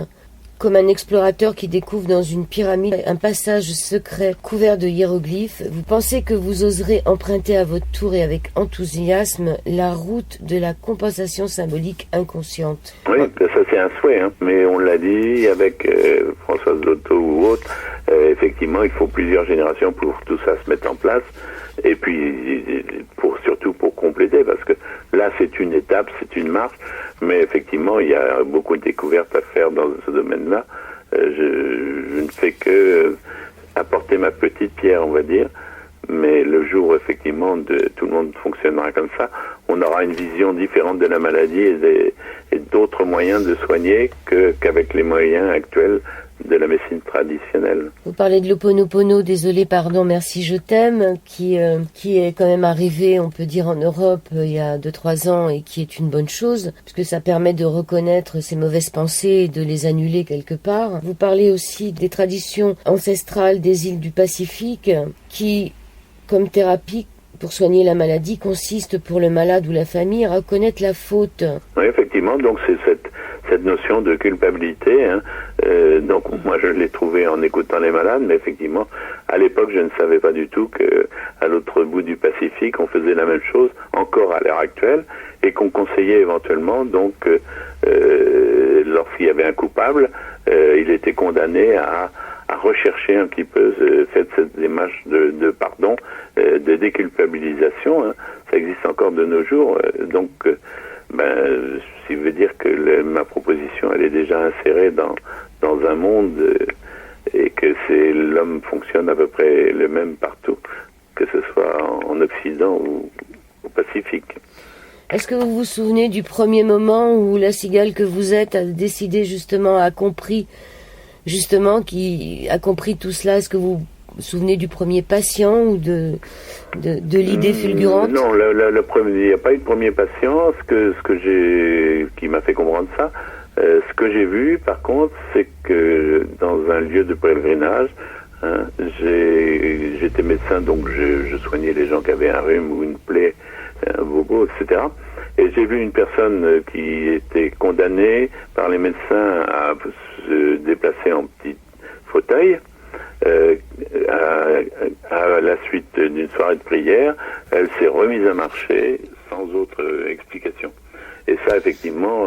comme un explorateur qui découvre dans une pyramide un passage secret couvert de hiéroglyphes. Vous pensez que vous oserez emprunter à votre tour et avec enthousiasme la route de la compensation symbolique inconsciente? Oui, ça c'est un souhait, hein. Mais on l'a dit avec Françoise Loto ou autre, effectivement il faut plusieurs générations pour tout ça se mettre en place. Et puis surtout pour compléter, parce que là c'est une étape, c'est une marche, mais effectivement il y a beaucoup de découvertes à faire dans ce domaine-là. Je ne fais que apporter ma petite pierre, on va dire, mais le jour effectivement tout le monde fonctionnera comme ça, on aura une vision différente de la maladie et d'autres moyens de soigner qu'avec les moyens actuels de la médecine traditionnelle. Vous parlez de l'Ho'oponopono, désolé, pardon, merci, je t'aime, qui est quand même arrivé, on peut dire, en Europe il y a 2-3 ans et qui est une bonne chose, puisque ça permet de reconnaître ses mauvaises pensées et de les annuler quelque part. Vous parlez aussi des traditions ancestrales des îles du Pacifique qui, comme thérapie pour soigner la maladie, consiste pour le malade ou la famille à reconnaître la faute. Oui, effectivement, donc c'est cette notion de culpabilité, hein. Donc moi je l'ai trouvé en écoutant les malades, mais effectivement à l'époque je ne savais pas du tout que à l'autre bout du Pacifique on faisait la même chose encore à l'heure actuelle et qu'on conseillait éventuellement donc lorsqu'il y avait un coupable, il était condamné à rechercher un petit peu cette démarche de pardon, de déculpabilisation, hein. Ça existe encore de nos jours, donc ce qui veut dire que ma proposition elle est déjà insérée dans un monde et que l'homme fonctionne à peu près le même partout, que ce soit en Occident ou au Pacifique. Est-ce que vous vous souvenez du premier moment où la cigale que vous êtes a décidé a compris tout cela? Est-ce que vous vous souvenez du premier patient ou de l'idée fulgurante? Non, il n'y a pas eu de premier patient. Qui m'a fait comprendre ça, ce que j'ai vu, par contre, c'est que dans un lieu de pèlerinage, hein, j'étais médecin, donc je soignais les gens qui avaient un rhume ou une plaie, un bobo, etc. Et j'ai vu une personne qui était condamnée par les médecins à se déplacer en petit fauteuil. À la suite d'une soirée de prière, elle s'est remise à marcher sans autre explication. Et ça, effectivement,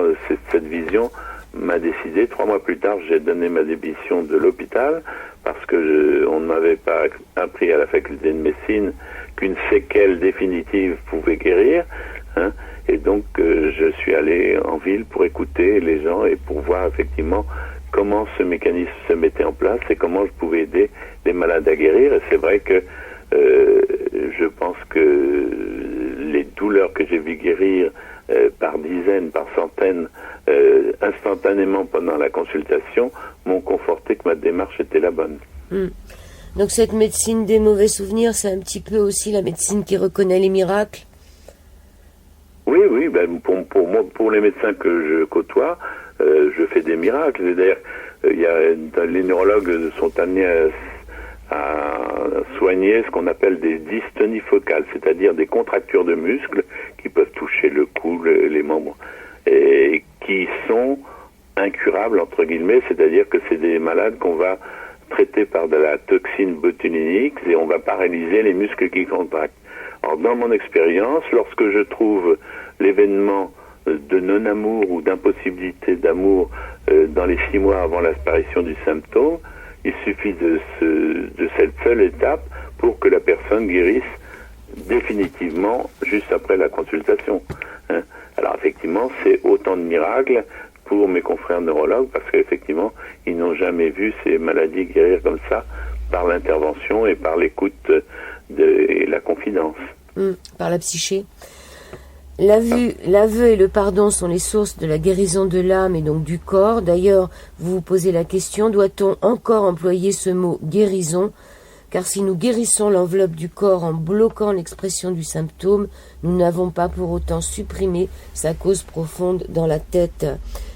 cette vision m'a décidé. 3 mois plus tard, j'ai donné ma démission de l'hôpital parce que on ne m'avait pas appris à la faculté de médecine qu'une séquelle définitive pouvait guérir, hein. Et donc, je suis allé en ville pour écouter les gens et pour voir effectivement comment ce mécanisme se mettait en place et comment je pouvais aider les malades à guérir. Et c'est vrai que je pense que les douleurs que j'ai vu guérir par dizaines, par centaines, instantanément pendant la consultation, m'ont conforté que ma démarche était la bonne. Donc cette médecine des mauvais souvenirs, c'est un petit peu aussi la médecine qui reconnaît les miracles? Oui, pour les médecins que je côtoie, je fais des miracles. D'ailleurs, les neurologues sont amenés à soigner ce qu'on appelle des dystonies focales, c'est-à-dire des contractures de muscles qui peuvent toucher le cou, les membres, et qui sont incurables, entre guillemets, c'est-à-dire que c'est des malades qu'on va traiter par de la toxine botulininique et on va paralyser les muscles qui contractent. Alors, dans mon expérience, lorsque je trouve l'événement de non-amour ou d'impossibilité d'amour dans les 6 mois avant l'apparition du symptôme, il suffit de cette seule étape pour que la personne guérisse définitivement juste après la consultation. Hein. Alors effectivement, c'est autant de miracles pour mes confrères neurologues parce qu'effectivement, ils n'ont jamais vu ces maladies guérir comme ça par l'intervention et par l'écoute et la confidence. Par la psyché. L'aveu et le pardon sont les sources de la guérison de l'âme et donc du corps. D'ailleurs, vous vous posez la question, doit-on encore employer ce mot guérison ? Car si nous guérissons l'enveloppe du corps en bloquant l'expression du symptôme, nous n'avons pas pour autant supprimé sa cause profonde dans la tête.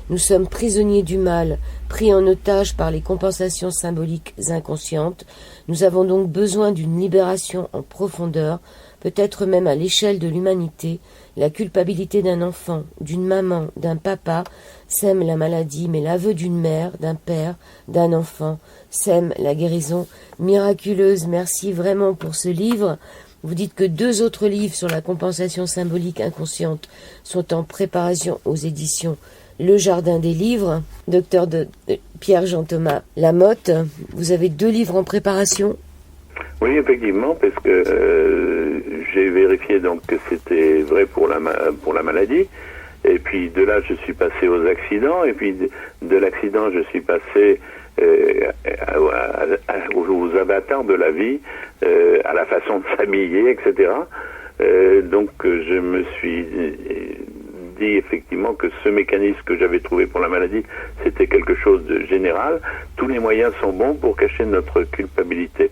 Nous sommes prisonniers du mal, pris en otage par les compensations symboliques inconscientes. Nous avons donc besoin d'une libération en profondeur, peut-être même à l'échelle de l'humanité. La culpabilité d'un enfant, d'une maman, d'un papa sème la maladie, mais l'aveu d'une mère, d'un père, d'un enfant sème la guérison miraculeuse. Merci vraiment pour ce livre. Vous dites que 2 autres livres sur la compensation symbolique inconsciente sont en préparation aux éditions Le Jardin des Livres. Docteur Pierre-Jean Thomas Lamotte, vous avez 2 livres en préparation ? Oui, effectivement, parce que j'ai vérifié donc que c'était vrai pour la maladie. Et puis de là, je suis passé aux accidents. Et puis de l'accident, je suis passé aux avatars de la vie, à la façon de s'habiller, etc. Donc je me suis dit effectivement que ce mécanisme que j'avais trouvé pour la maladie, c'était quelque chose de général. Tous les moyens sont bons pour cacher notre culpabilité.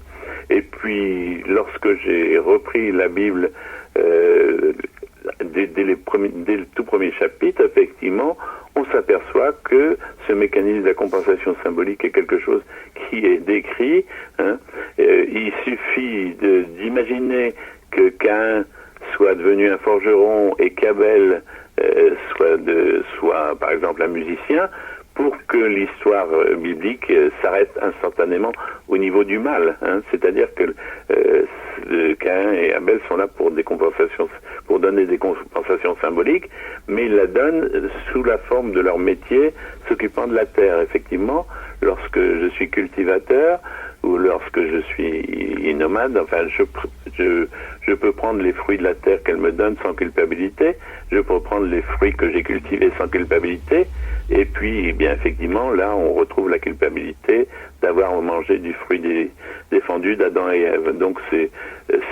Et puis, lorsque j'ai repris la Bible dès le tout premier chapitre, effectivement, on s'aperçoit que ce mécanisme de la compensation symbolique est quelque chose qui est décrit. Hein. Il suffit d'imaginer que Caïn soit devenu un forgeron et qu'Abel soit par exemple un musicien, pour que l'histoire biblique s'arrête instantanément au niveau du mal. Hein. C'est-à-dire que Caïn et Abel sont là pour donner des compensations symboliques, mais ils la donnent sous la forme de leur métier, s'occupant de la terre. Effectivement, lorsque je suis cultivateur ou lorsque je suis nomade, enfin, je peux prendre les fruits de la terre qu'elle me donne sans culpabilité. Je peux prendre les fruits que j'ai cultivés sans culpabilité. Et puis, eh bien, effectivement, là, on retrouve la culpabilité d'avoir mangé du fruit défendu d'Adam et Ève. Donc, c'est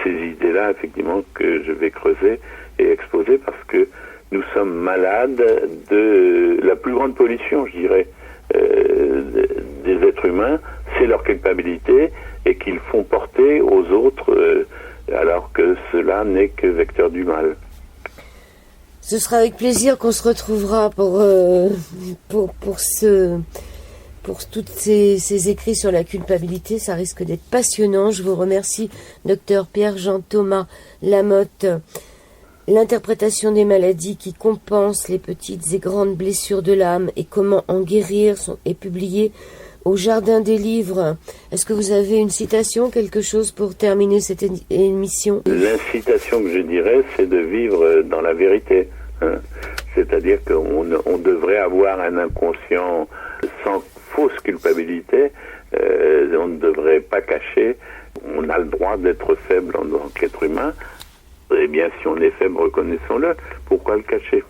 ces idées-là, effectivement, que je vais creuser et exposer parce que nous sommes malades de la plus grande pollution, je dirais, des êtres humains. C'est leur culpabilité et qu'ils font porter aux autres alors que cela n'est que vecteur du mal. Ce sera avec plaisir qu'on se retrouvera pour tous ces écrits sur la culpabilité. Ça risque d'être passionnant. Je vous remercie, docteur Pierre-Jean Thomas Lamotte. L'interprétation des maladies qui compensent les petites et grandes blessures de l'âme et comment en guérir est publié au Jardin des Livres. Est-ce que vous avez une citation, quelque chose pour terminer cette émission ? L'incitation que je dirais, c'est de vivre dans la vérité. Hein. C'est-à-dire qu'on devrait avoir un inconscient sans fausse culpabilité. On ne devrait pas cacher. On a le droit d'être faible en tant qu'être humain. Eh bien, si on est faible, reconnaissons-le. Pourquoi le cacher ?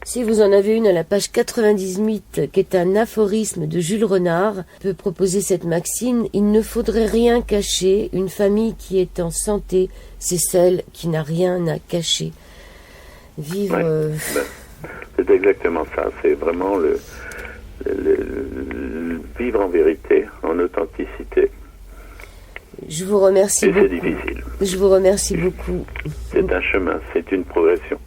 Si vous en avez une à la page 98, qui est un aphorisme de Jules Renard, peut proposer cette maxime: il ne faudrait rien cacher. Une famille qui est en santé, c'est celle qui n'a rien à cacher. Vivre. Ouais, c'est exactement ça. C'est vraiment le vivre en vérité, en authenticité. Je vous remercie beaucoup. C'est difficile. Je vous remercie beaucoup. C'est un chemin, c'est une progression.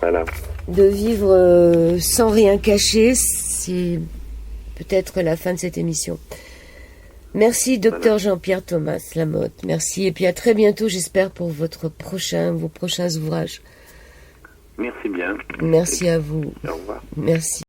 Voilà. De vivre sans rien cacher, c'est peut-être la fin de cette émission. Merci, docteur Jean-Pierre Thomas Lamotte. Merci, et puis à très bientôt, j'espère, pour vos prochains ouvrages. Merci bien. Merci à vous. Au revoir. Merci.